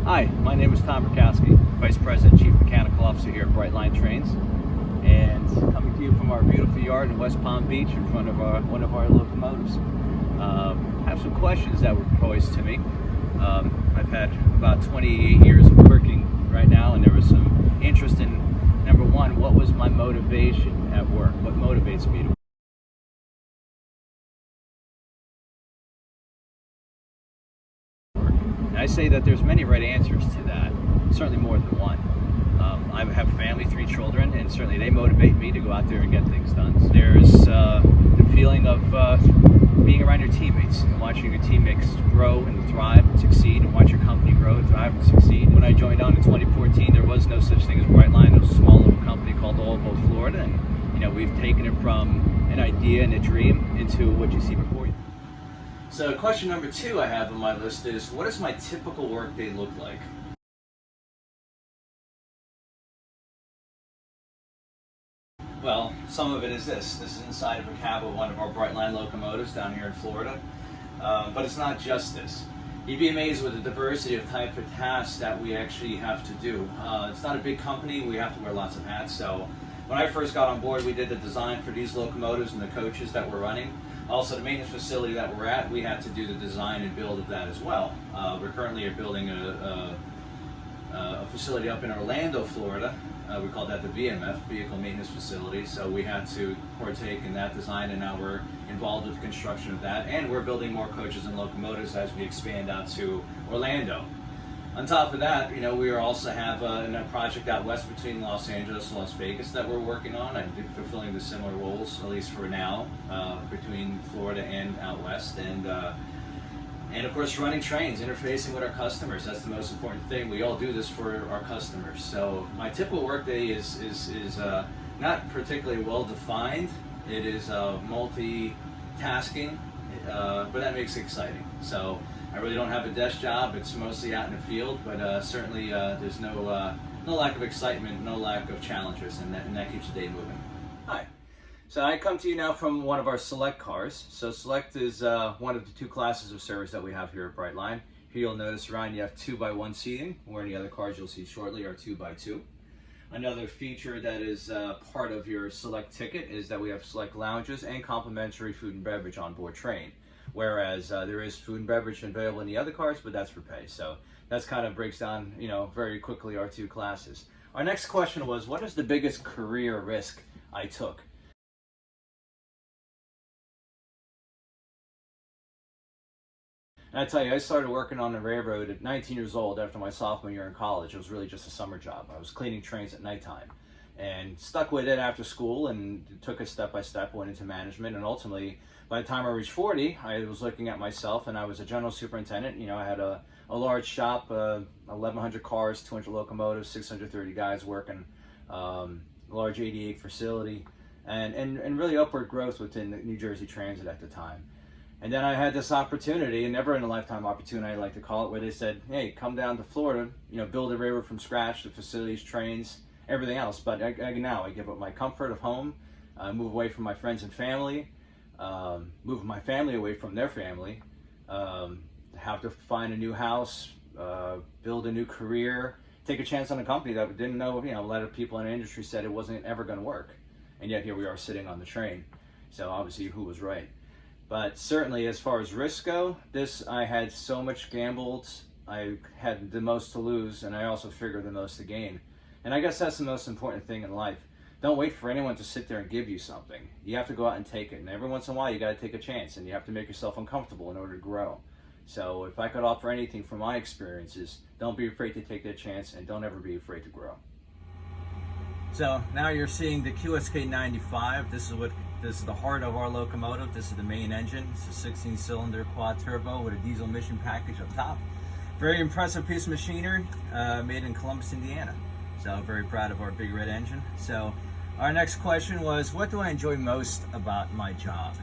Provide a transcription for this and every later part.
Hi, my name is Tom Rutkowski, Vice President, Chief Mechanical Officer here at Brightline Trains, and coming to you from our beautiful yard in West Palm Beach in front of one of our locomotives. I have some questions that were posed to me. I've had about 28 years of working right now, and there was some interest in, number one, what was my motivation at work? What motivates me to work? I say that there's many right answers to that, certainly more than one. I have a family, 3 children, and certainly they motivate me to go out there and get things done. There's the feeling of being around your teammates and watching your teammates grow and thrive and succeed, and watch your company grow and thrive and succeed. When I joined on in 2014, there was no such thing as Brightline. It was a small little company called Allboat, Florida, and we've taken it from an idea and a dream into what you see before you. So question number 2 I have on my list is, what does my typical workday look like? Well, some of it is this. This is inside of a cab of one of our Brightline locomotives down here in Florida. But it's not just this. You'd be amazed with the diversity of type of tasks that we actually have to do. It's not a big company. We have to wear lots of hats. So when I first got on board, we did the design for these locomotives and the coaches that we're running. Also, the maintenance facility that we're at, we had to do the design and build of that as well. We're currently building a facility up in Orlando, Florida. We call that the VMF, Vehicle Maintenance Facility. So we had to partake in that design, and now we're involved with the construction of that. And we're building more coaches and locomotives as we expand out to Orlando. On top of that, we also have a project out west between Los Angeles and Las Vegas that we're working on. I'm fulfilling the similar roles, at least for now, between Florida and out west. And of course, running trains, interfacing with our customers. That's the most important thing. We all do this for our customers. So my typical workday is not particularly well defined. It is multitasking, but that makes it exciting. So I really don't have a desk job. It's mostly out in the field, but certainly there's no lack of excitement, no lack of challenges, and that keeps the day moving. Hi. So I come to you now from one of our Select cars. So Select is one of the 2 classes of service that we have here at Brightline. Here you'll notice around you have 2x1 seating, where any other cars you'll see shortly are 2x2. Another feature that is part of your Select ticket is that we have Select lounges and complimentary food and beverage on board train. Whereas there is food and beverage available in the other cars, but that's for pay. So that's kind of breaks down, very quickly our 2 classes. Our next question was, what is the biggest career risk I took? And I tell you, I started working on the railroad at 19 years old after my sophomore year in college. It was really just a summer job. I was cleaning trains at nighttime and stuck with it after school and took it step by step, went into management, and ultimately, by the time I reached 40, I was looking at myself, and I was a general superintendent. I had a large shop, 1,100 cars, 200 locomotives, 630 guys working, large 88 facility, and really upward growth within New Jersey Transit at the time. And then I had this opportunity, a never in a lifetime opportunity, I like to call it, where they said, hey, come down to Florida, build a railroad from scratch, the facilities, trains, everything else. But now I give up my comfort of home, move away from my friends and family, move my family away from their family, have to find a new house, build a new career, take a chance on a company that didn't know, a lot of people in the industry said it wasn't ever going to work. And yet here we are sitting on the train. So obviously who was right? But certainly as far as risks go, I had so much gambled, I had the most to lose, and I also figured the most to gain. And I guess that's the most important thing in life. Don't wait for anyone to sit there and give you something. You have to go out and take it. And every once in a while, you got to take a chance, and you have to make yourself uncomfortable in order to grow. So if I could offer anything from my experiences, don't be afraid to take that chance, and don't ever be afraid to grow. So now you're seeing the QSK 95. This is the heart of our locomotive. This is the main engine. It's a 16-cylinder quad turbo with a diesel emission package up top. Very impressive piece of machinery, made in Columbus, Indiana. So I'm very proud of our big red engine. So our next question was, what do I enjoy most about my job?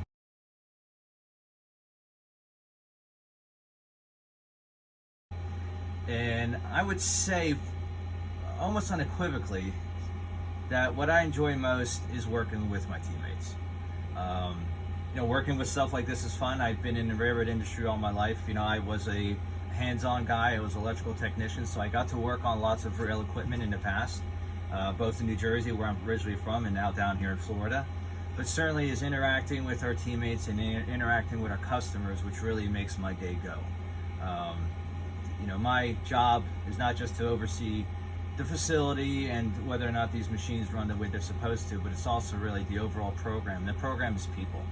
And I would say almost unequivocally that what I enjoy most is working with my teammates. Working with stuff like this is fun. I've been in the railroad industry all my life. I was a hands-on guy. I was an electrical technician, so I got to work on lots of rail equipment in the past, both in New Jersey, where I'm originally from, and now down here in Florida. But certainly is interacting with our teammates and interacting with our customers, which really makes my day go. My job is not just to oversee the facility and whether or not these machines run the way they're supposed to, but it's also really the overall program. The program is people.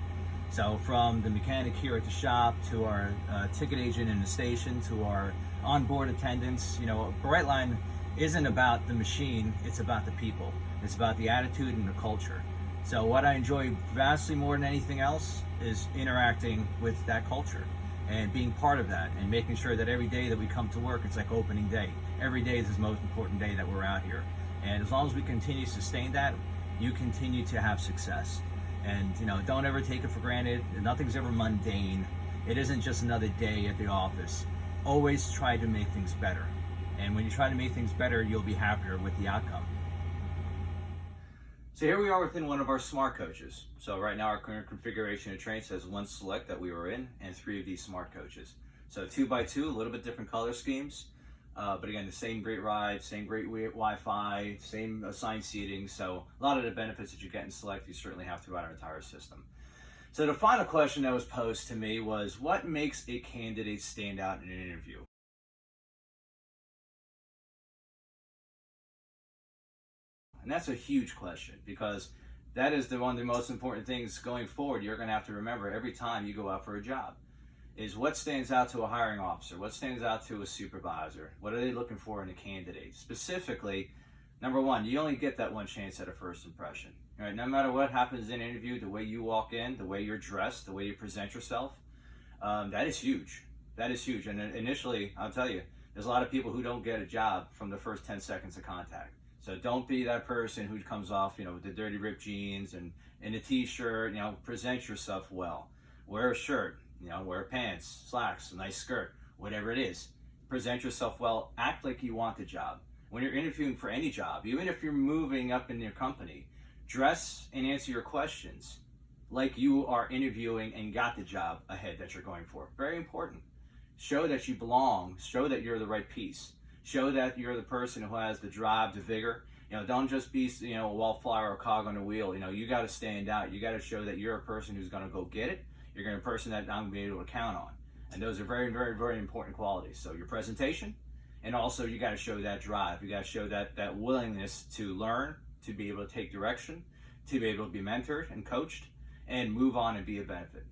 So from the mechanic here at the shop to our ticket agent in the station to our onboard attendants, Brightline isn't about the machine, it's about the people. It's about the attitude and the culture. So what I enjoy vastly more than anything else is interacting with that culture and being part of that and making sure that every day that we come to work, it's like opening day. Every day is the most important day that we're out here. And as long as we continue to sustain that, you continue to have success. And don't ever take it for granted. Nothing's ever mundane. It isn't just another day at the office. Always try to make things better. And when you try to make things better, you'll be happier with the outcome. So here we are within one of our smart coaches. So right now our current configuration of train says 1 select that we were in and 3 of these smart coaches. So 2x2, a little bit different color schemes. But again, the same great ride, same great Wi-Fi, same assigned seating. So a lot of the benefits that you get in Select, you certainly have throughout our entire system. So the final question that was posed to me was, what makes a candidate stand out in an interview? And that's a huge question, because that is one of the most important things going forward you're going to have to remember every time you go out for a job. Is what stands out to a hiring officer? What stands out to a supervisor? What are they looking for in a candidate? Specifically, number one, you only get that one chance at a first impression. Right? No matter what happens in an interview, the way you walk in, the way you're dressed, the way you present yourself, that is huge. That is huge. And initially, I'll tell you, there's a lot of people who don't get a job from the first 10 seconds of contact. So don't be that person who comes off, with the dirty ripped jeans and in a t-shirt. Present yourself well. Wear a shirt. Wear pants, slacks, a nice skirt, whatever it is. Present yourself well. Act like you want the job. When you're interviewing for any job, even if you're moving up in your company, dress and answer your questions like you are interviewing and got the job ahead that you're going for. Very important. Show that you belong. Show that you're the right piece. Show that you're the person who has the drive, the vigor. Don't just be, a wallflower or a cog on a wheel. You got to stand out. You got to show that you're a person who's going to go get it. You're going to be a person that I'm going to be able to count on. And those are very, very, very important qualities. So your presentation, and also you got to show that drive. You got to show that willingness to learn, to be able to take direction, to be able to be mentored and coached, and move on and be a benefit.